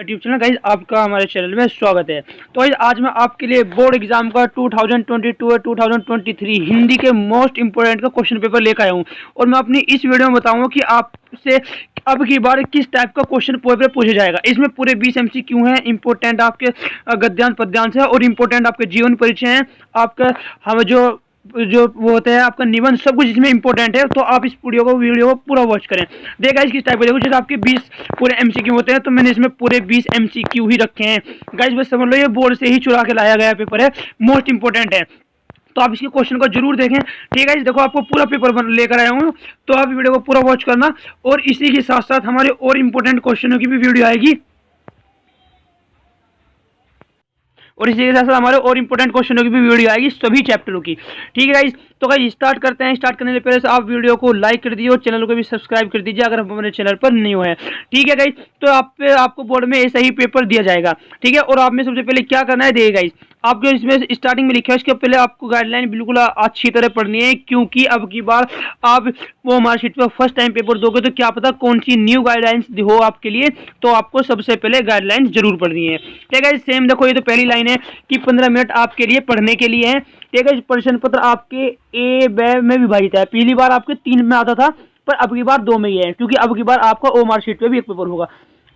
YouTube channel guys आपका हमारे channel में स्वागत है। तो गाइज आज मैं आपके लिए बोर्ड एग्जाम का 2022 और 2023 हिंदी के मोस्ट इंपोर्टेंट का क्वेश्चन पेपर लेकर आया हूँ और मैं अपनी इस वीडियो में बताऊंगा कि आपसे अब की बार किस टाइप का क्वेश्चन पेपर पूछा जाएगा। इसमें पूरे 20 MCQ हैं, इंपोर्टेंट आपके गद्यांश पद्यांश है और इंपोर्टेंट आपके जीवन परिचय हैं, आपका हम जो वो होता है आपका निबंध, सब कुछ इसमें इंपॉर्टेंट है। तो आप इस वीडियो को पूरा वॉच करें। देखा इस किस टाइप का देखो, जैसे आपके 20 पूरे MCQ होते हैं तो मैंने इसमें पूरे 20 MCQ ही रखे हैं गाइस। बस समझ लो ये बोर्ड से ही चुरा के लाया गया पेपर है, मोस्ट इंपॉर्टेंट है। तो आप इसके क्वेश्चन को जरूर देखें, ठीक है। देखो आपको पूरा पेपर लेकर आया हूँ, तो आप वीडियो को पूरा वॉच करना। और इसी के साथ साथ हमारे और इंपॉर्टेंट क्वेश्चनों की भी वीडियो आएगी और इसी के साथ साथ हमारे और इंपॉर्टेंट क्वेश्चनों की भी वीडियो आएगी सभी चैप्टरों की, ठीक है गाइस। तो गाइस स्टार्ट करते हैं। स्टार्ट करने से पहले आप वीडियो को लाइक कर दीजिए और चैनल को भी सब्सक्राइब कर दीजिए अगर हमारे चैनल पर नहीं हुआ है, ठीक है गाइस। तो आपको बोर्ड में ऐसा ही पेपर दिया जाएगा, ठीक है। और आप में सबसे पहले क्या करना है देखिए गाइस, आपको इसमें स्टार्टिंग में लिखा है इसके पहले आपको गाइडलाइन बिल्कुल अच्छी तरह पढ़नी है, क्योंकि अब की बार आप वो मार्कशीट पर फर्स्ट टाइम पेपर दोगे तो क्या पता कौन सी न्यू गाइडलाइंस हो आपके लिए। तो आपको सबसे पहले गाइडलाइंस जरूर पढ़नी है, ठीक है। सेम देखो ये तो पहली लाइन है कि 15 मिनट आपके लिए पढ़ने के लिए है, ठीक है। प्रश्न पत्र आपके ए ब में विभाजित है। पहली बार आपके 3 में आता था पर अब की बार 2 में ही है, क्योंकि अब की बार आपका ओ मार्कशीट पे भी एक पेपर होगा।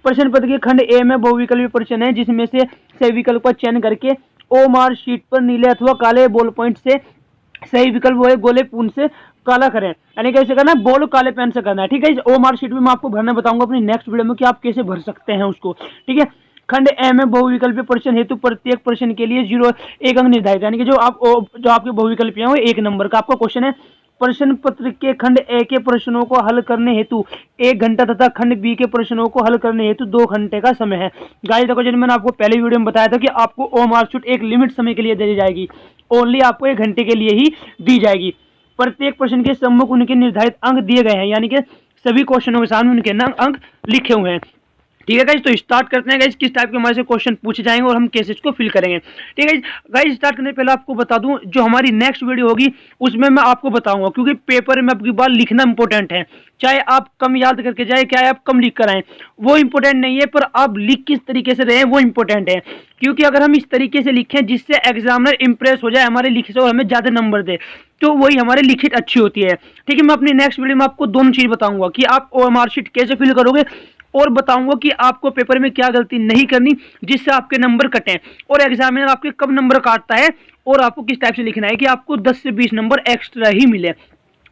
प्रश्न पत्र के खंड ए में बहुविकल्पी प्रश्न है, जिसमें से सही विकल्प का चयन करके ओ मार्कशीट पर नीले अथवा काले बॉल पॉइंट से सही विकल्प हुए गोले पूर्ण से काला करें, यानी कैसे करना है, बॉल काले पेन से करना है, ठीक है। ओ मार्कशीट में मैं आपको भरना बताऊंगा अपनी नेक्स्ट वीडियो में कि आप कैसे भर सकते हैं उसको, ठीक है। खंड ए में बहुविकल्पी प्रश्न हेतु प्रत्येक प्रश्न के लिए 1 अंक निर्धारित, यानी कि जो आपके बहुविकल्पी हैं वो 1 नंबर का आपका क्वेश्चन है। प्रश्न पत्र के खंड ए के प्रश्नों को हल करने हेतु 1 घंटा तथा खंड बी के प्रश्नों को हल करने हेतु 2 घंटे का समय है। गाइस देखो, जैसे मैंने आपको पहले वीडियो में बताया था कि आपको ओ मार्कशीट एक लिमिट समय के लिए दी जाएगी, ओनली आपको 1 घंटे के लिए ही दी जाएगी। प्रत्येक प्रश्न के सम्मुख उनके निर्धारित अंक दिए गए हैं, यानी कि सभी क्वेश्चनों के सामने उनके अंक लिखे हुए हैं, ठीक है गाइस। तो स्टार्ट करते हैं गाइस, किस टाइप के हमारे से क्वेश्चन पूछे जाएंगे और हम कैसे इसको फिल करेंगे, ठीक है गाइस। स्टार्ट करने से पहले आपको बता दूं, जो हमारी नेक्स्ट वीडियो होगी उसमें मैं आपको बताऊंगा, क्योंकि पेपर में आपकी बार लिखना इंपॉर्टेंट है। चाहे आप कम याद करके जाए, चाहे आप कम लिख कर आए, वो इंपॉर्टेंट नहीं है, पर आप लिख किस तरीके से रहे वो इंपॉर्टेंट है। क्योंकि अगर हम इस तरीके से लिखें जिससे एग्जामिनर इंप्रेस हो जाए हमारे लिखे से और हमें ज्यादा नंबर दे, तो वही हमारी लिखित अच्छी होती है, ठीक है। मैं अपनी नेक्स्ट वीडियो में आपको दोनों चीज बताऊंगा कि आप मार्कशीट कैसे फिल करोगे और बताऊंगा कि आपको पेपर में क्या गलती नहीं करनी जिससे आपके नंबर कटें और एग्जामिनर आपके कब नंबर काटता है और आपको किस टाइप से लिखना है कि आपको 10 से 20 नंबर एक्स्ट्रा ही मिले।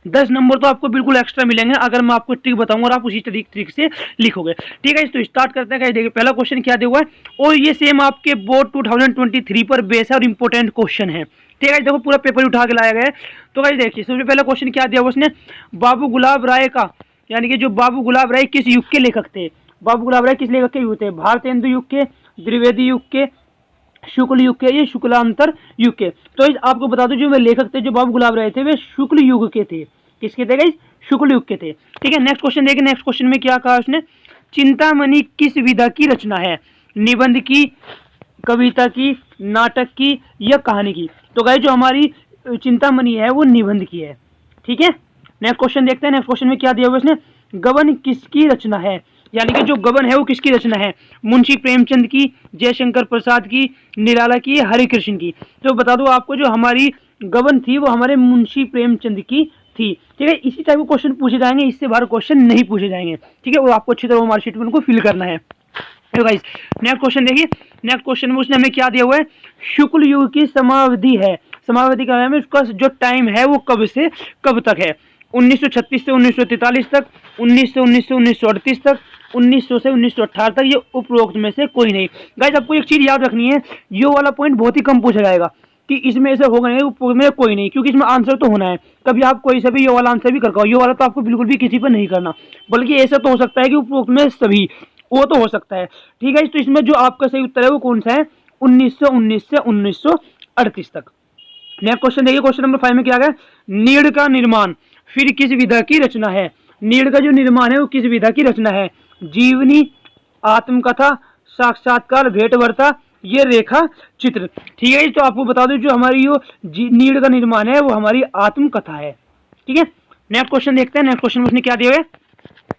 10 नंबर तो आपको बिल्कुल एक्स्ट्रा मिलेंगे अगर मैं आपको ट्रिक बताऊंगा और आप उसी तरीके से लिखोगे, ठीक है। तो स्टार्ट करते हैं। देखिए पहला क्वेश्चन क्या दिया हुआ है और ये सेम आपके बोर्ड 2023 पर बेस है और इंपॉर्टेंट क्वेश्चन है, ठीक है। देखो पूरा पेपर उठा के लाया गया है। तो गाइस देखिए सबसे पहला क्वेश्चन क्या दिया हुआ उसने, बाबू गुलाब राय का, यानी कि जो बाबू गुलाब राय किस युग के लेखक थे। बाबू गुलाब राय किस लेखक के युग थे, भारतेंदु युग के, द्विवेदी युग के, शुक्ल युग के, ये शुक्लांतर युग के। तो आपको बता दूं जो वे लेखक थे जो बाबू गुलाब राय थे वे शुक्ल युग के थे। किसके थे गाइस, शुक्ल युग के थे, ठीक है। नेक्स्ट क्वेश्चन देखिए, नेक्स्ट क्वेश्चन में क्या कहा उसने, चिंतामणि किस विधा की रचना है, निबंध की, कविता की, नाटक की या कहानी की। तो गाइस जो हमारी चिंतामणि है वो निबंध की है, ठीक है। नेक्स्ट क्वेश्चन देखते हैं। नेक्स्ट क्वेश्चन में क्या दिया हुआ इसने, गबन किसकी रचना है, यानी कि जो गबन है वो किसकी रचना है, मुंशी प्रेमचंद की, जयशंकर प्रसाद की, निराला की, हरि कृष्ण की। तो बता दो आपको जो हमारी गबन थी वो हमारे मुंशी प्रेमचंद की थी, ठीक है। इसी टाइप के क्वेश्चन पूछे जाएंगे, इससे बाहर क्वेश्चन नहीं पूछे जाएंगे, ठीक है। और आपको अच्छी तरह मार्कशीट में उनको फिल करना है। गाइस नेक्स्ट क्वेश्चन देखिए, नेक्स्ट क्वेश्चन में उसने हमें क्या दिया हुआ है, शुक्ल युग की समावधि है, समावधि का है उसका जो टाइम है वो कब से कब तक है, 1936 से 1943 तक, 1900 से 1938 तक, 1900 से 1918 तक, ये उपरोक्त में से कोई नहीं। गाइस आपको एक चीज याद रखनी है, ये वाला पॉइंट बहुत ही कम पूछा जाएगा कि इसमें ऐसे होगा नहीं, उपरोक्त में कोई नहीं, क्योंकि इसमें आंसर तो होना है। कभी आप कोई सा भी ये वाला आंसर भी कर पाओ, ये वाला तो आपको बिल्कुल भी किसी पर नहीं करना, बल्कि ऐसा तो हो सकता है कि उपरोक्त में सभी, वो तो हो सकता है, ठीक है। तो इसमें जो आपका सही उत्तर है वो कौन सा है, 1919 से 1938 तक। नेक्स्ट क्वेश्चन देखिए, क्वेश्चन नंबर 5 में क्या है, नीड़ का निर्माण फिर किस विधा की रचना है। नीड़ का जो निर्माण है वो किस विधा की रचना है, जीवनी, आत्मकथा, साक्षात्कार, भेंटवार्ता, ये रेखा चित्र, ठीक है। तो आपको बता दो जो हमारी जो नीड़ का निर्माण है वो हमारी आत्मकथा है, ठीक है। नेक्स्ट क्वेश्चन देखते हैं। नेक्स्ट क्वेश्चन में उसने क्या दिया है,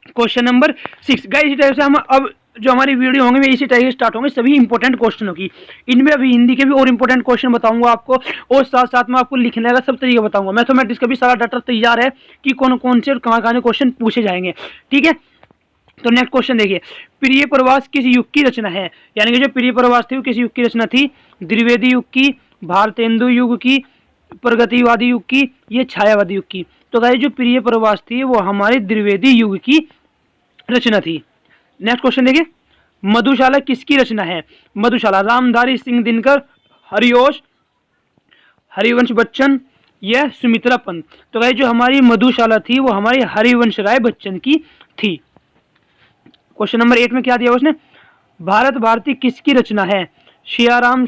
क्वेश्चन नंबर 6। गाइस इस तरह से हम अब जो हमारी वीडियो होंगे इसी तरह स्टार्ट होंगे सभी इंपॉर्टेंट क्वेश्चनों की। इनमें अभी हिंदी के भी और इंपॉर्टेंट क्वेश्चन बताऊंगा आपको, और साथ साथ में आपको लिखने का सब तरीका बताऊंगा। मैथमेटिक्स का भी सारा डाटा तैयार है कि कौन कौन से और कहाँ कहाँ क्वेश्चन पूछे जाएंगे, ठीक है। तो नेक्स्ट क्वेश्चन देखिए, प्रिय प्रवास किस युग की रचना है? यानी कि जो प्रिय प्रवास थी वो किस युग की रचना थी? द्विवेदी युग की, भारतेंदु युग की, प्रगतिवादी युग की, ये छायावादी युग की? तो गाइस जो प्रिय प्रवास थी वो हमारे द्विवेदी युग की रचना थी। नेक्स्ट क्वेश्चन देखिए, मधुशाला किसकी रचना है? मधुशाला रामधारी सिंह दिनकर, हरिओश, हरिवंश बच्चन, यह सुमित्रा पंत? तो गाइस जो हमारी मधुशाला थी वो हमारी हरिवंश राय बच्चन की थी। क्वेश्चन नंबर 8 में क्या दिया उसने? भारत भारती किसकी रचना है? सियाराम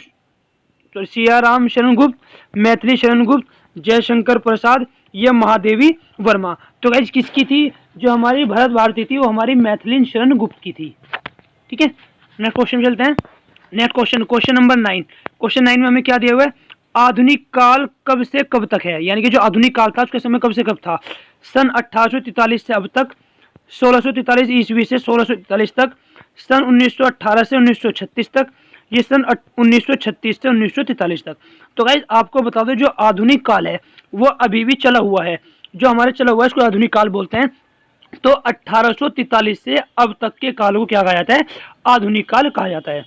शरण गुप्त, मैथिली शरण गुप्त, जयशंकर प्रसाद, यह महादेवी वर्मा? तो गाइस किसकी थी? जो हमारी भारत भारती थी वो हमारी मैथिली शरण गुप्त की थी, ठीक है। नेक्स्ट क्वेश्चन चलते हैं। Next question, question number 9। Question 9 में हमें क्या दिया हुआ है? आधुनिक काल कब से कब तक है? यानी कि जो आधुनिक काल था उसका समय कब से कब था? सन 1843 से अब तक, 1643 ईस्वी से 1643 तक, सन 1918 से 1936 तक, ये सन 1936 से 1943 तक। तो गाइस आपको बता दो जो आधुनिक काल है वो अभी भी चला हुआ है, जो हमारे चला हुआ है इसको आधुनिक काल बोलते हैं। तो 1843 से अब तक के काल को क्या कहा जाता है? आधुनिक काल कहा जाता है।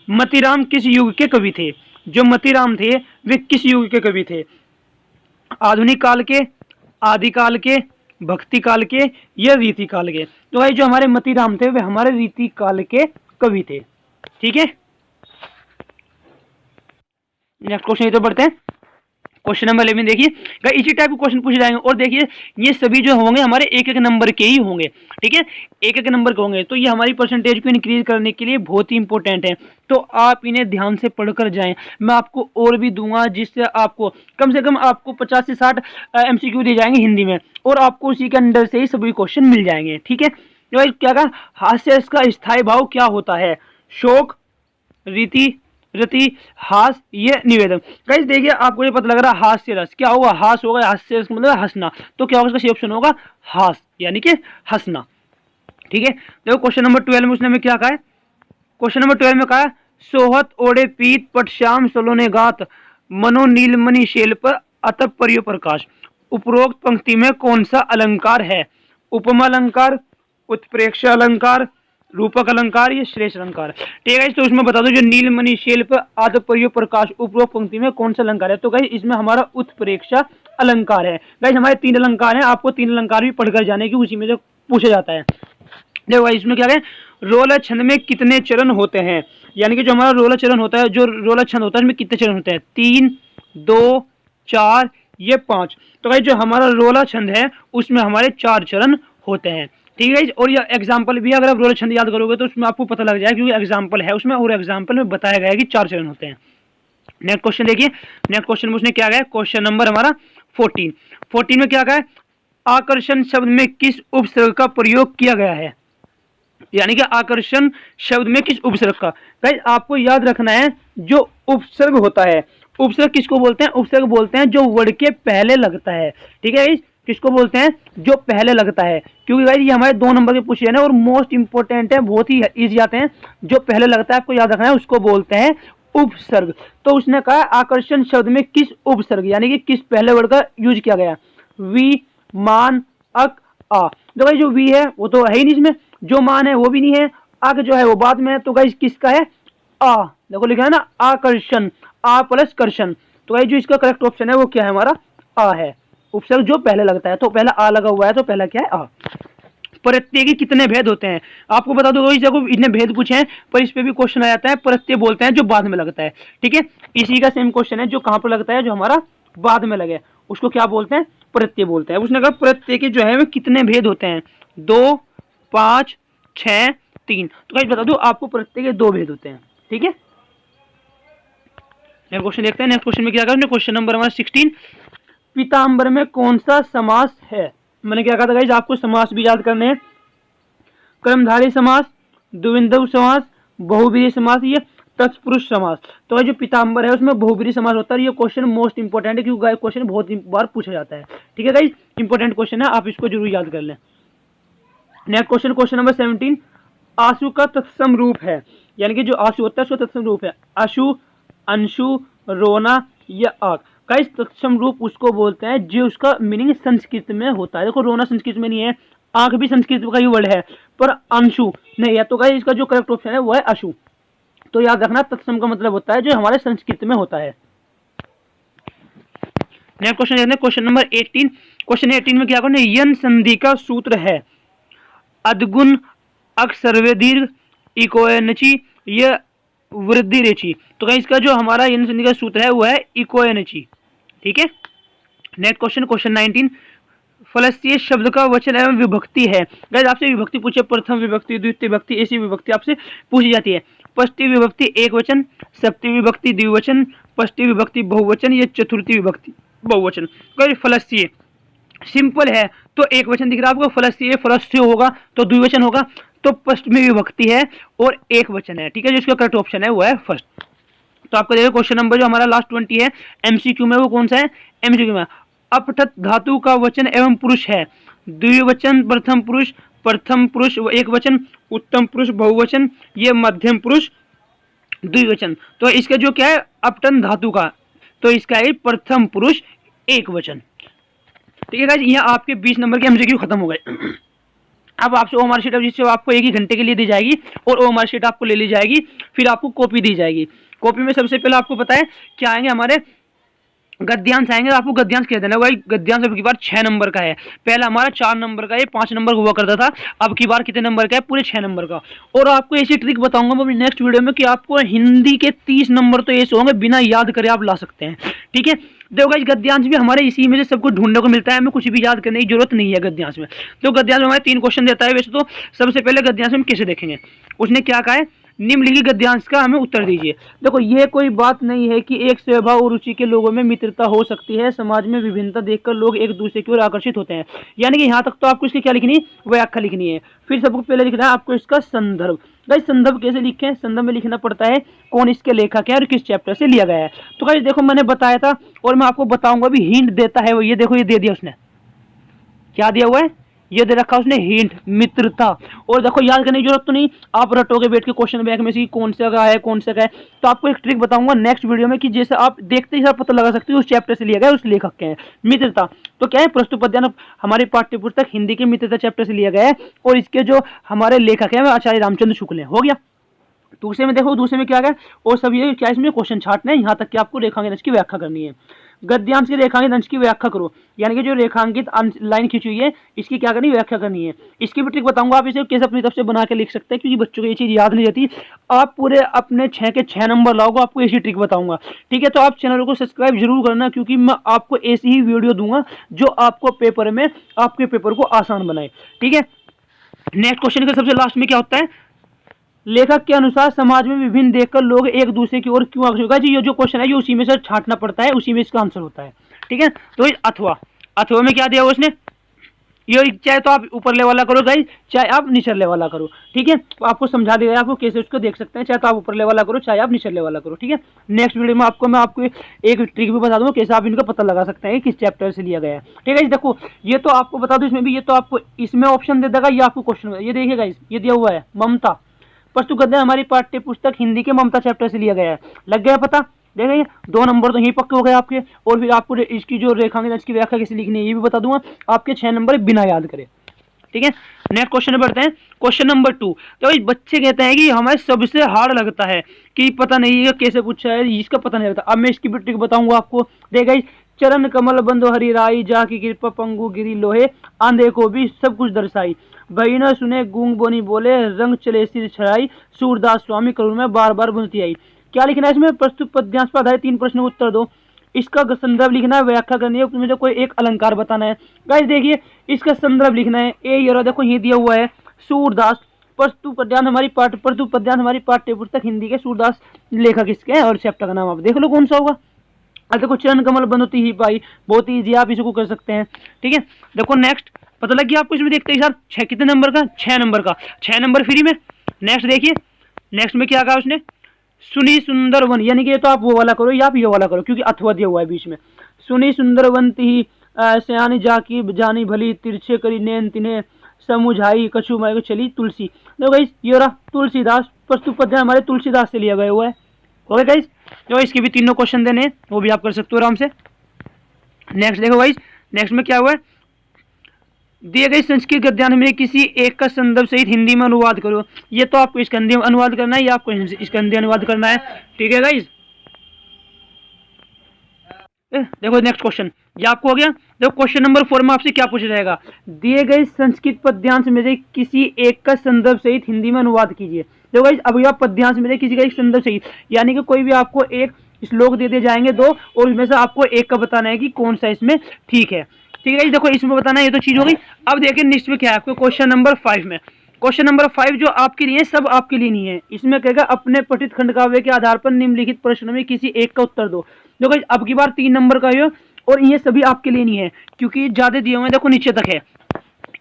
मतीराम किस युग के कवि थे? जो मतीराम थे वे किस युग के कवि थे? आधुनिक काल के, आदिकाल के, भक्ति काल के, या रीति काल के? तो भाई जो हमारे मतीराम थे वे हमारे रीति काल के कवि थे, ठीक है। नेक्स्ट क्वेश्चन तो बढ़ते हैं। क्वेश्चन नंबर 11 देखिए, इसी टाइप के क्वेश्चन पूछे जाएंगे, और देखिए ये सभी जो होंगे हमारे एक एक नंबर के ही होंगे, ठीक है, एक एक नंबर के होंगे। तो ये हमारी परसेंटेज को इंक्रीज करने के लिए बहुत ही इंपॉर्टेंट है, तो आप इन्हें ध्यान से पढ़कर जाएं। मैं आपको और भी दूंगा जिससे आपको कम से कम आपको 50 से 60 MCQ दिए जाएंगे हिंदी में, और आपको उसी के अंदर से ही सभी क्वेश्चन मिल जाएंगे, ठीक है। तो क्या कहा? हास्य का स्थायी भाव क्या होता है? शोक, रीति, रति, हास, ये निवेदन? गाइस देखिए आपको ये पता लग रहा है हास्य रस, क्या होगा? हास होगा, हास्य रस मतलब हंसना, तो क्या होगा? इसका सही ऑप्शन होगा हास, यानी कि हंसना, ठीक है। देखो क्वेश्चन नंबर 12 में उसने हमें क्या कहा है? क्वेश्चन नंबर 12 में कहा है, सोहत ओढ़े पीत पट श्याम सलोने गात, मनो नीलमणि शेल पर अतप परियो प्रकाश। उपरोक्त पंक्ति में कौन सा अलंकार है? उपमा अलंकार, उत्प्रेक्षा अलंकार, रूपक अलंकार, या श्रेष्ठ अलंकार? ठीक है, तो उसमें बता दो जो नीलमणि शेल पर आदि परियो प्रकाश उपरोक्त पंक्ति में कौन सा अलंकार है? तो गाइस इसमें हमारा उत्प्रेक्षा अलंकार है। गाइस हमारे 3 अलंकार हैं, आपको 3 अलंकार भी पढ़कर जाने की, उसी में जो पूछा जाता है। देखो गाइस इसमें क्या है? रोला छंद में कितने चरण होते हैं? यानी कि जो हमारा रोला चरण होता है, जो रोला छंद होता है उसमें कितने चरण होते हैं? 3, 2, 4, ये 5। तो गाइस जो हमारा रोला छंद है उसमें हमारे 4 चरण होते हैं, ठीक है। और ये एग्जाम्पल भी अगर आप रोला छंद याद करोगे तो उसमें आपको पता लग जाएगा, क्योंकि एग्जाम्पल है उसमें, और एग्जाम्पल में बताया गया है कि 4 चरण होते हैं। नेक्स्ट क्वेश्चन देखिए, नेक्स्ट क्वेश्चन में उसने क्या कहा? क्वेश्चन नंबर हमारा 14 में क्या कहा है? आकर्षण शब्द में किस उपसर्ग का प्रयोग किया गया है? यानी कि आकर्षण शब्द में किस उपसर्ग का? गाइस आपको याद रखना है जो उपसर्ग होता है, उपसर्ग किसको बोलते हैं? उपसर्ग बोलते हैं जो वर्ड के पहले लगता है, ठीक है। किसको बोलते हैं? जो पहले लगता है, क्योंकि गाइस ये हमारे 2 नंबर के पूछे हैं और मोस्ट इंपोर्टेंट है, बहुत ही इजी आते हैं। जो पहले लगता है आपको याद रखना है, उसको बोलते हैं उपसर्ग। तो उसने कहा आकर्षण शब्द में किस उपसर्ग यानी कि किस पहले वर्ड का यूज किया गया? वी, मान, अक, आ। तो गाइस जो वी है वो तो है ही नहीं इसमें, जो मान है वो भी नहीं है, अक जो है वो बाद में है, तो गाइस किसका है? आ। देखो लिखा है ना आकर्षण, आ प्लस कर्षण। तो गाइस जो इसका करेक्ट ऑप्शन है वो क्या है? हमारा आ है, उपसर्ग जो पहले लगता है। तो पहला आ लगा हुआ है तो पहला क्या है? आ। प्रत्यय के कितने भेद होते हैं? आपको बता दो इस जगह इतने भेद पूछे हैं, पर इस पे भी क्वेश्चन आ जाता है। प्रत्यय बोलते हैं जो बाद में लगता है, ठीक है। इसी का सेम क्वेश्चन है, जो कहां पर लगता है? जो हमारा बाद में लगे उसको क्या बोलते हैं? प्रत्यय बोलते हैं। उसने कहा प्रत्यय के जो है वो कितने भेद होते हैं? 2, 5, 6, 3। तो गाइस बता दो आपको प्रत्यय के 2 भेद होते हैं, ठीक है। नेक्स्ट क्वेश्चन देखते हैं। नेक्स्ट क्वेश्चन में क्या कहा? क्वेश्चन नंबर हमारा 16, पीताम्बर में कौन सा समास है? मैंने क्या कहा था गाइस आपको समास भी याद करने हैं। कर्मधारय समास, द्विंदव समास, बहुव्रीहि समास, ये तत्पुरुष समास। तो जो पीताम्बर है उसमें बहुव्रीहि समास होता है। ये क्वेश्चन मोस्ट इंपोर्टेंट है क्योंकि क्वेश्चन बहुत बार पूछा जाता है, ठीक है गाइस, इंपोर्टेंट क्वेश्चन है, आप इसको जरूर याद कर लें। नेक्स्ट क्वेश्चन, क्वेश्चन नंबर 17, आशु का तत्सम रूप है, यानी कि जो आशु होता है उसका तत्सम रूप है अशु, अंशु, रोना या आग। गाइस तत्सम रूप उसको बोलते हैं जो उसका मीनिंग संस्कृत में होता है। देखो रोना संस्कृत में नहीं है, आंख भी संस्कृत का ही वर्ड है, पर अंशु नहीं है। तो गाइस इसका जो करेक्ट ऑप्शन है वो है अशु। तो याद रखना तत्सम का मतलब होता है जो हमारे संस्कृत में होता है। नेक्स्ट क्वेश्चन देखते हैं, क्वेश्चन नंबर 18। क्वेश्चन 18 में क्या करना है, यन संधि का सूत्र है अदगुण अक सर्वे दीर्घ इकोएनची यह वृद्धि रेची। तो गाइस इसका जो हमारा यन संधि का सूत्र है वो है इकोएनची। ठीक है। नेक्स्ट क्वेश्चन, क्वेश्चन 19, फलस्तीय शब्द का वचन एवं विभक्ति है। गाइस आपसे विभक्ति पूछे, प्रथम विभक्ति, द्वितीय विभक्ति, ऐसी विभक्ति आपसे पूछी जाती है। षष्ठी विभक्ति एक वचन, सप्तमी विभक्ति द्विवचन, पंचमी विभक्ति बहुवचन या चतुर्थी विभक्ति बहुवचन। गाइस फलस्तीय सिंपल है तो एक वचन दिख रहा है आपको, फलस्तीय फलस्तीय होगा तो द्विवचन होगा, तो पंचमी विभक्ति है और एक वचन है। ठीक है, जिसका करेक्ट ऑप्शन है वो है फर्स्ट। तो आपको देखो क्वेश्चन नंबर जो हमारा लास्ट 20 है एमसीक्यू में, वो कौन सा है एमसीक्यू में, अपठत धातु का वचन एवं पुरुष है द्विवचन, प्रथम पुरुष एक वचन, उत्तम पुरुष बहुवचन, ये मध्यम पुरुष द्विवचन। तो इसका जो क्या है अपठन धातु का, तो इसका है प्रथम पुरुष एक वचन। ठीक है गाइस, यहाँ आपके 20 नंबर के एमसीक्यू खत्म हो गए। अब आपसे ओएमआर शीट जिससे आपको 1 ही घंटे के लिए दी जाएगी और ओएमआर शीट आपको ले ली जाएगी, फिर आपको कॉपी दी जाएगी। कॉपी में सबसे पहले आपको पता है क्या आएंगे, हमारे गद्यांश आएंगे। आपको गद्यांश कह देना भाई, गद्यांश अब की बार 6 नंबर का है, पहला हमारा 4 नंबर का है, 5 नंबर हुआ करता था, अब की बार कितने नंबर का है, पूरे 6 नंबर का। और आपको ऐसी ट्रिक बताऊंगा मैं अपनी नेक्स्ट वीडियो में कि आपको हिंदी के 30 नंबर तो ऐसे होंगे बिना याद करे आप ला सकते हैं। ठीक है, देखो गाइस गद्यांश भी हमारे इसी में से सब कुछ ढूंढने को मिलता है, हमें कुछ भी याद करने की जरूरत नहीं है गद्यांश में। तो गद्यांश में हमारे 3 क्वेश्चन देता है वैसे तो। सबसे पहले गद्यांश में कैसे देखेंगे, उसने क्या कहा है, निम्नलिखित गद्यांश का हमें उत्तर दीजिए। देखो ये कोई बात नहीं है कि एक स्वभाव और रुचि के लोगों में मित्रता हो सकती है, समाज में विभिन्नता देखकर लोग एक दूसरे की ओर आकर्षित होते हैं। यानी कि यहाँ तक तो आपको इसकी क्या लिखनी, व्याख्या लिखनी है। फिर सबको पहले लिखना है आपको इसका संदर्भ। गाइस संदर्भ कैसे लिखें, संदर्भ में लिखना पड़ता है कौन इसके लेखक है और किस चैप्टर से लिया गया है। तो गाइस देखो मैंने बताया था और मैं आपको बताऊंगा भी, हिंट देता है वो, ये देखो ये दे दिया उसने, क्या दिया हुआ है, ये दे रखा उसने हिंट मित्रता। और देखो याद करने की जरूरत तो नहीं, आप रटोगे बैठ के क्वेश्चन बैंक में से कौन सा का है कौन सा का है। तो आपको एक ट्रिक बताऊंगा नेक्स्ट वीडियो में कि जैसे आप देखते ही सब पता लगा सकते हो उस चैप्टर से लिया गया, उस लेखक के हैं मित्रता। तो क्या है, प्रस्तुत पद्यान हमारी पाठ्य पुस्तक हिंदी के मित्रता चैप्टर से लिया गया है और इसके जो हमारे लेखक है आचार्य रामचंद्र शुक्ल है। हो गया। दूसरे में देखो, दूसरे में क्या है, और सब ये क्या इसमें क्वेश्चन छाटने हैं, यहाँ तक कि आपको रेखांकित अंश की व्याख्या करनी है। गद्यांश के रेखांकित अंश की व्याख्या करो, यानी कि जो रेखांकित लाइन खींची हुई है इसकी क्या करनी, व्याख्या करनी है। इसकी भी ट्रिक बताऊंगा, आप इसे कैसे अपनी तरफ से बना के लिख सकते हैं, क्योंकि बच्चों को ये चीज याद नहीं रहती। आप पूरे अपने 6 के 6 नंबर लाओगे, आपको ऐसी ट्रिक बताऊंगा। ठीक है, तो आप चैनल को सब्सक्राइब जरूर करना, क्योंकि मैं आपको ऐसी ही वीडियो दूंगा जो आपको पेपर में आपके पेपर को आसान बनाए। ठीक है, नेक्स्ट क्वेश्चन के सबसे लास्ट में क्या होता है, लेखक के अनुसार समाज में विभिन्न देखकर लोग एक दूसरे की ओर क्यों आकर्षित होगा। जी ये जो क्वेश्चन है ये उसी में से छांटना पड़ता है, उसी में इसका आंसर होता है। ठीक है, तो अथवा, अथवा में क्या दिया हुआ उसने, ये चाहे तो आप ऊपर ले वाला करो गाइस, चाहे आप नीचे ले वाला करो। ठीक है, तो आपको समझा दिया आपको कैसे उसको देख सकते हैं, चाहे तो आप ऊपर ले वाला करो चाहे आप नीचे ले वाला करो। ठीक है, नेक्स्ट वीडियो में मैं आपको एक ट्रिक भी बता दूंगा कैसे आप इनका पता लगा सकते हैं किस चैप्टर से लिया गया है। ठीक है, देखो ये तो आपको बता दो, इसमें भी ये तो आपको इसमें ऑप्शन दे देगा, ये आपको क्वेश्चन ये देखिए गाइस, ये दिया हुआ है ममता। प्रस्तुत गद्य हमारी पाठ्य पुस्तक हिंदी के ममता चैप्टर से लिया गया है। लग गया पता, देखेंगे 2 नंबर तो यही पक्के हो गए आपके। और फिर आपको इसकी जो रेखांकित इसकी व्याख्या कैसे लिखनी है ये भी बता दूंगा, आपके 6 नंबर बिना याद करे। ठीक है, नेक्स्ट क्वेश्चन में बढ़ते हैं, क्वेश्चन नंबर 2। तो बच्चे कहते हैं कि हमें सबसे हार्ड लगता है कि पता नहीं है कैसे पूछा है, इसका पता नहीं लगता। अब मैं इसकी भी ट्रिक बताऊंगा आपको। देखा चरण कमल बंदो हरि राई, जा की कृपा पंगु गिरी लोहे, आंधे को भी सब कुछ दर्शाई, भई न सुने गूंग बोनी बोले, रंग चले सिर छड़ाई, सूरदास स्वामी करुण में बार बार बुनती आई। क्या लिखना है इसमें, प्रस्तुत पद्यांश पर आधारित 3 प्रश्नों उत्तर दो। इसका संदर्भ लिखना है, व्याख्या करनी है, उसमें से कोई एक अलंकार बताना है। गाइस देखिए इसका संदर्भ लिखना है, ये देखो ये दिया हुआ है सूरदास। प्रस्तुत पद्यांश हमारी पाठ्य पुस्तक हिंदी के सूरदास लेखक इसके हैं और चैप्टर का नाम आप देख लो कौन सा होगा। अब देखो चरण कमल बनती ही पाई, बहुत ईजी, आप इसको कर सकते हैं। ठीक है, देखो नेक्स्ट पता लग गया आपको, इसमें देखते हैं सर 6 कितने नंबर का, 6 नंबर का, 6 नंबर फ्री में। नेक्स्ट देखिए, नेक्स्ट में क्या कहा उसने, सुनी सुंदर वन, यानी कि ये तो आप वो वाला करो या आप ये वाला करो, क्योंकि अथवा दिया हुआ है बीच में। सुनी सुंदर वंती ही सयानी जाकी जानी भली, तिरछे करी नैन तिन्हे, समुझाई, कछु माई को चली तुलसी। देखो गाइस ये रहा तुलसीदास, वस्तु पद्य हमारे तुलसीदास से लिया गया हुआ है। ओके गाइस, जो इसके भी तीनों क्वेश्चन देने हैं वो भी आप कर सकते हो आराम से। नेक्स्ट देखो गाइस, नेक्स्ट में क्या हुआ है, दिए गए संस्कृत गद्यांश में किसी एक का संदर्भ सहित हिंदी में अनुवाद करो। ये तो आपको इसका हिंदी में अनुवाद करना है या आपको इसका हिंदी अनुवाद करना है, ठीक है गाइस। देखो नेक्स्ट क्वेश्चन ये आपको हो गया। देखो क्वेश्चन नंबर 4 में आपसे क्या पूछा जाएगा, दिए गए संस्कृत पद्यांश में से किसी एक का संदर्भ सहित हिंदी में अनुवाद कीजिए। देखो गाइस अभी आप पद्यांश में से किसी का एक संदर्भ सहित, यानी कि कोई भी आपको एक श्लोक दे दिए जाएंगे दो, और उसमें से आपको एक का बताना है कि कौन सा इसमें ठीक है, ठीक है। देखो इसमें बताना है, ये तो चीज हो गई। अब देखिए नेक्स्ट में क्या है आपको, क्वेश्चन नंबर 5 में। क्वेश्चन नंबर 5 जो आपके लिए सब आपके लिए नहीं है, इसमें कहेगा अपने पठित खंडकाव्य के आधार पर निम्नलिखित प्रश्नों में किसी एक का उत्तर दो। देखो अब की बार 3 नंबर का है और ये सभी आपके लिए नहीं है क्योंकि ज्यादा दिए हुए हैं, देखो नीचे तक है,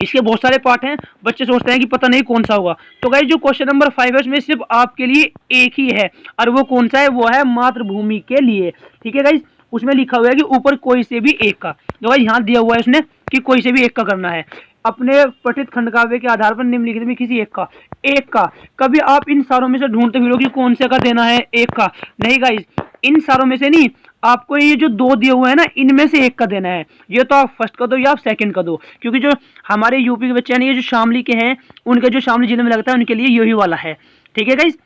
इसके बहुत सारे पार्ट हैं, बच्चे सोचते हैं कि पता नहीं कौन सा होगा। तो गाइस जो क्वेश्चन नंबर 5 है उसमें सिर्फ आपके लिए एक ही है, और वो कौन सा है, वो है मातृभूमि के लिए, ठीक है गाइस। उसमें लिखा हुआ है कि ऊपर कोई से भी एक का, जो गाइस यहाँ दिया हुआ है उसने कि कोई से भी एक का करना है, अपने पठित खंडकाव्य के आधार पर निम्नलिखित में किसी एक का। कभी आप इन सारों में से ढूंढते फिरोगे कौन से का देना है, एक का नहीं गाइस, इन सारों में से नहीं, आपको ये जो 2 दिए हुए हैं ना इनमें से एक का देना है। ये तो आप फर्स्ट का दो या आप सेकंड का दो, क्योंकि जो हमारे यूपी के बच्चे हैं ये जो शामली के हैं, उनके जो शामली जिले में लगता है उनके लिए यही वाला है, ठीक है गाइस।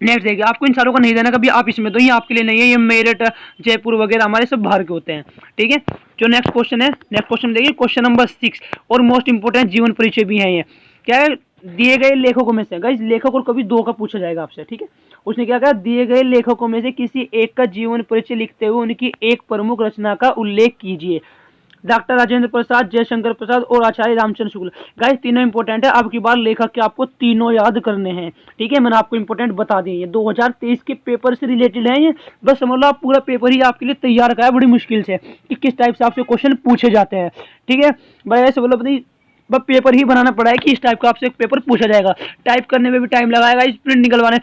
नेक्स्ट देखिए, आपको इन सारों का नहीं देना कभी आप इसमें दो, ये आपके लिए नहीं है, ये मेरठ जयपुर वगैरह हमारे सब बाहर के होते हैं, ठीक है। जो नेक्स्ट क्वेश्चन है, नेक्स्ट क्वेश्चन देखिए क्वेश्चन नंबर 6 और मोस्ट इंपोर्टेंट जीवन परिचय भी है। ये क्या है, दिए गए लेखकों में से, गाइस लेखक और कभी 2 का पूछा जाएगा आपसे, ठीक है। उसने क्या कहा, दिए गए लेखकों में से किसी एक का जीवन परिचय लिखते हुए उनकी एक प्रमुख रचना का उल्लेख कीजिए। डॉक्टर राजेंद्र प्रसाद, जयशंकर प्रसाद और आचार्य रामचंद्र शुक्ल। गाइस तीनों इंपोर्टेंट है, अब की बार लेखक के आपको तीनों याद करने हैं, ठीक है। मैंने आपको इंपोर्टेंट बता दिए, ये 2023 के पेपर से रिलेटेड है, ये बस समझ लो आप पूरा पेपर ही आपके लिए तैयार करा है बड़ी मुश्किल से कि किस टाइप से आपसे क्वेश्चन पूछे जाते हैं, ठीक है भाई। ऐसे बोलो नहीं, बस पेपर ही बनाना पड़ा है कि इस टाइप का आपसे एक पेपर पूछा जाएगा। टाइप करने में भी टाइम लगाएगा, इस प्रिंट निकलवाने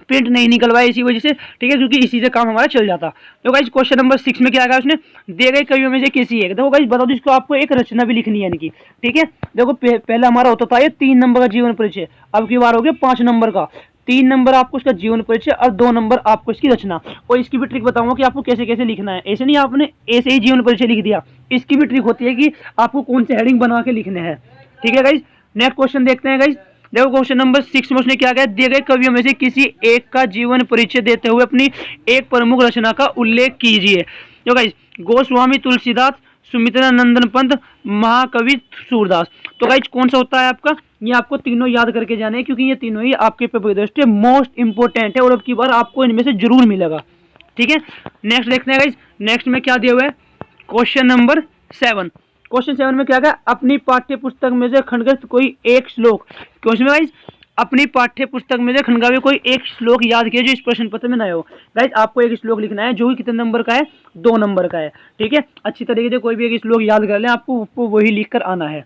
प्रिंट नहीं निकलवाए इसी वजह से, ठीक है, क्योंकि इसी से काम हमारा चल जाता। तो गाइस क्वेश्चन नंबर 6 में क्या कहा उसने, दिए गए कवियों में से किसी एक, देखो गाइस बता दो इसको आपको एक रचना भी लिखनी है इनकी, ठीक है। देखो पहला हमारा होता था ये 3 नंबर का जीवन परिचय, अब की बार हो गया 5 नंबर का। 3 नंबर आपको इसका जीवन परिचय और 2 नंबर आपको इसकी रचना, और इसकी भी ट्रिक बताऊंगा कि आपको कैसे कैसे लिखना है। ऐसे नहीं आपने ऐसे ही जीवन परिचय लिख दिया, इसकी भी ट्रिक होती है कि आपको कौन से हेडिंग बना के लिखने हैं, ठीक है गाइस। नेक्स्ट क्वेश्चन देखते हैं गाइस। देखो क्वेश्चन नंबर 6 में उसने क्या कहा, दिए गए कवियों में से किसी एक का जीवन परिचय देते हुए अपनी एक प्रमुख रचना का उल्लेख कीजिए। जो गाइस गोस्वामी तुलसीदास, सुमित्रा नंदन पंत, महाकवि सूरदास। तो गाइस कौन सा होता है आपका, ये आपको तीनों याद करके जाने हैं क्योंकि ये तीनों ही आपके पेपर की दृष्टि मोस्ट इंपोर्टेंट है और अब की बार आपको इनमें से जरूर मिलेगा, ठीक है। नेक्स्ट देखते हैं गाइस, नेक्स्ट में क्या दिया हुआ है, क्वेश्चन नंबर 7। क्वेश्चन 7 में क्या कहा, अपनी पाठ्य पुस्तक में से खंडग्रस्त कोई एक श्लोक। क्वेश्चन में गाइस अपनी पाठ्य पुस्तक में से खंडकाव्य कोई एक श्लोक याद किया जो इस प्रश्न पत्र में ना हो। गाइस आपको एक श्लोक लिखना है जो कि कितने नंबर का है, 2 नंबर का है, ठीक है। अच्छी तरीके से कोई भी एक श्लोक याद कर लें, आपको वही लिख कर आना है।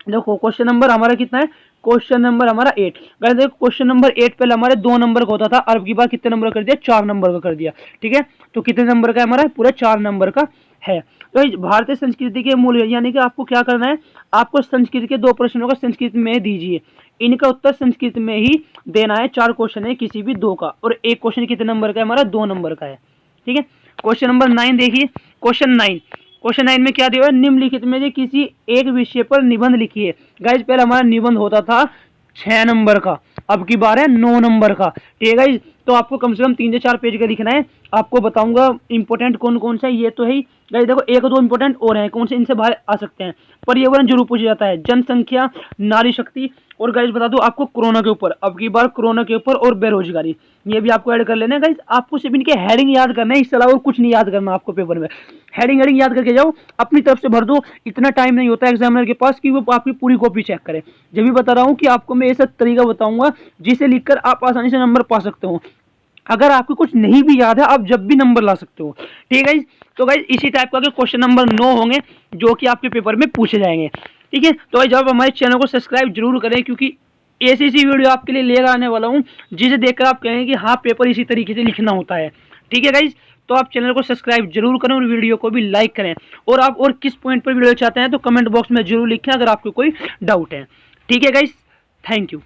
देखो क्वेश्चन नंबर हमारा कितना है, क्वेश्चन नंबर हमारा 8। गाइस देखो क्वेश्चन नंबर 8 पहले हमारे 2 नंबर का होता था, अब की बार कितने नंबर कर दिया, 4 नंबर का कर दिया, ठीक है। तो कितने नंबर का है हमारा, पूरा 4 नंबर का है। तो भारतीय संस्कृति के मूल, यानी कि आपको क्या करना है, आपको संस्कृत के 2 प्रश्नों का संस्कृत में दीजिए, इनका उत्तर संस्कृत में ही देना है। 4 क्वेश्चन है किसी भी 2 का, और एक क्वेश्चन कितने नंबर का है हमारा, 2 नंबर का है, ठीक है। क्वेश्चन नंबर 9 देखिए, क्वेश्चन 9 में क्या दिया है, निम्नलिखित में से किसी एक विषय पर निबंध लिखिए। गाइस पहले हमारा निबंध होता था 6 नंबर का, अब की बार है 9 नंबर का, ठीक है गाइस। तो आपको कम से कम 3 से 4 पेज का लिखना है। आपको बताऊंगा इंपोर्टेंट कौन कौन सा है, ये तो है ही गाइस। देखो 1-2 इंपोर्टेंट और हैं, कौन से इनसे बाहर आ सकते हैं। पर्यावरण जरूर पूछा जाता है, जनसंख्या, नारी शक्ति, और गाइस बता दूं आपको कोरोना के ऊपर, अब की बार कोरोना के ऊपर और बेरोजगारी, ये भी आपको ऐड कर लेना है गाइस। आपको सिर्फ इनके हेडिंग याद करना है, इसके अलावा और कुछ नहीं याद करना आपको पेपर में। हेडिंग याद करके जाओ, अपनी तरफ से भर दो, इतना टाइम नहीं होता एग्जामिनर के पास कि वो आपकी पूरी कॉपी चेक करे। जब भी बता रहा हूँ कि आपको मैं ऐसा तरीका बताऊंगा जिसे लिखकर आप आसानी से नंबर पा सकते हो। अगर आपको कुछ नहीं भी याद है आप जब भी नंबर ला सकते हो, ठीक है। तो गाइस इसी टाइप का क्वेश्चन नंबर 9 होंगे जो कि आपके पेपर में पूछे जाएंगे, ठीक है। तो गाइस जब हमारे चैनल को सब्सक्राइब जरूर करें क्योंकि ऐसी वीडियो आपके लिए लेकर आने वाला हूँ जिसे देखकर आप कहेंगे कि हाँ पेपर इसी तरीके से लिखना होता है, ठीक है गाइस। तो आप चैनल को सब्सक्राइब जरूर करें और वीडियो को भी लाइक करें। और आप और किस पॉइंट पर वीडियो चाहते हैं तो कमेंट बॉक्स में जरूर लिखें अगर आपको कोई डाउट है। ठीक है गाइस, थैंक यू।